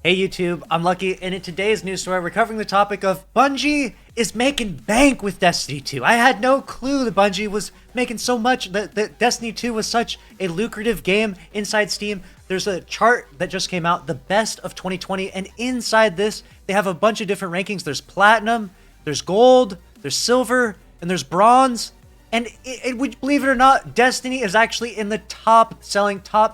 Hey YouTube, I'm Lucky, and in today's news story, we're covering the topic of Bungie is making bank with Destiny 2. I had no clue that Bungie was making so much, that Destiny 2 was such a lucrative game inside Steam. There's a chart that just came out, the best of 2020, and inside this, they have a bunch of different rankings. There's platinum, there's gold, there's silver, and there's bronze. And would you believe it or not, Destiny is actually in the top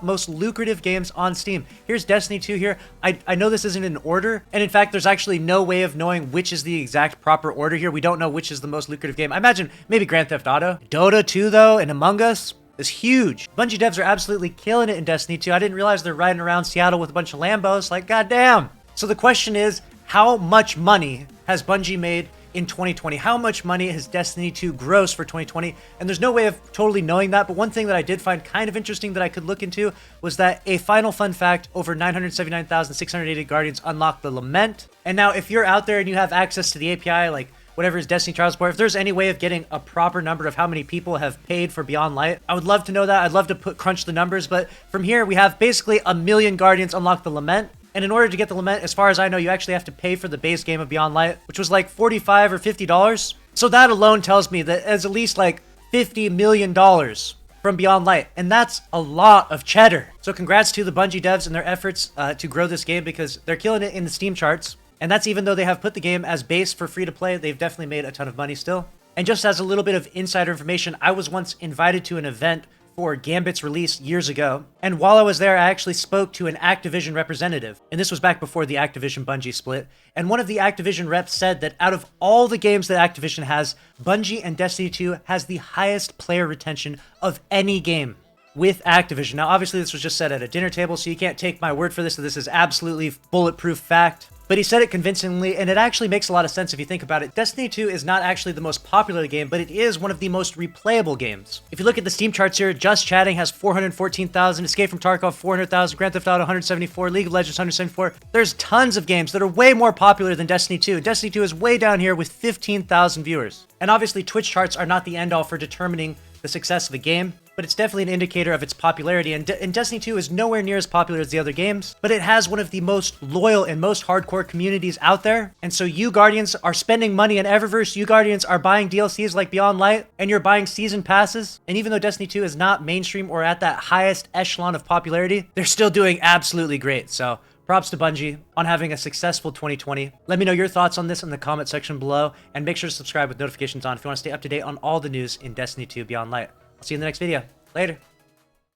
most lucrative games on Steam. Here's Destiny 2 here. I know this isn't in order, and in fact, there's actually no way of knowing which is the exact proper order here. We don't know which is the most lucrative game. I imagine maybe Grand Theft Auto. Dota 2, though, and Among Us is huge. Bungie devs are absolutely killing it in Destiny 2. I didn't realize they're riding around Seattle with a bunch of Lambos. Like, goddamn. So the question is, how much money has Bungie made in 2020? How much money has Destiny 2 grossed for 2020? And there's no way of totally knowing that, but one thing that I did find kind of interesting that I could look into was that a final fun fact, over 979,680 Guardians unlocked the Lament. And now if you're out there and you have access to the API, like whatever is Destiny Trials Support, if there's any way of getting a proper number of how many people have paid for Beyond Light, I would love to know that. I'd love to crunch the numbers, but from here we have basically 1 million Guardians unlock the Lament. And in order to get the Lament, as far as I know, you actually have to pay for the base game of Beyond Light, which was like $45 or $50. So that alone tells me that it's at least like $50 million from Beyond Light. And that's a lot of cheddar. So congrats to the Bungie devs and their efforts to grow this game, because they're killing it in the Steam charts. And that's even though they have put the game as base for free to play, they've definitely made a ton of money still. And just as a little bit of insider information, I was once invited to an event for Gambit's release years ago, and while I was there, I actually spoke to an Activision representative, and this was back before the Activision-Bungie split, and one of the Activision reps said that out of all the games that Activision has, Bungie and Destiny 2 has the highest player retention of any game with Activision. Now, obviously, this was just said at a dinner table, so you can't take my word for this, that this is absolutely bulletproof fact. But he said it convincingly, and it actually makes a lot of sense if you think about it. Destiny 2 is not actually the most popular game, but it is one of the most replayable games. If you look at the Steam charts here, Just Chatting has 414,000, Escape from Tarkov 400,000, Grand Theft Auto 174, League of Legends 174. There's tons of games that are way more popular than Destiny 2. Destiny 2 is way down here with 15,000 viewers. And obviously, Twitch charts are not the end-all for determining the success of a game, but it's definitely an indicator of its popularity, and Destiny 2 is nowhere near as popular as the other games, but it has one of the most loyal and most hardcore communities out there. And so you Guardians are spending money in Eververse, you Guardians are buying DLCs like Beyond Light, and you're buying season passes, and even though Destiny 2 is not mainstream or at that highest echelon of popularity, they're still doing absolutely great. So props to Bungie on having a successful 2020. Let me know your thoughts on this in the comment section below, and make sure to subscribe with notifications on if you want to stay up to date on all the news in Destiny 2 Beyond Light. I'll see you in the next video. Later.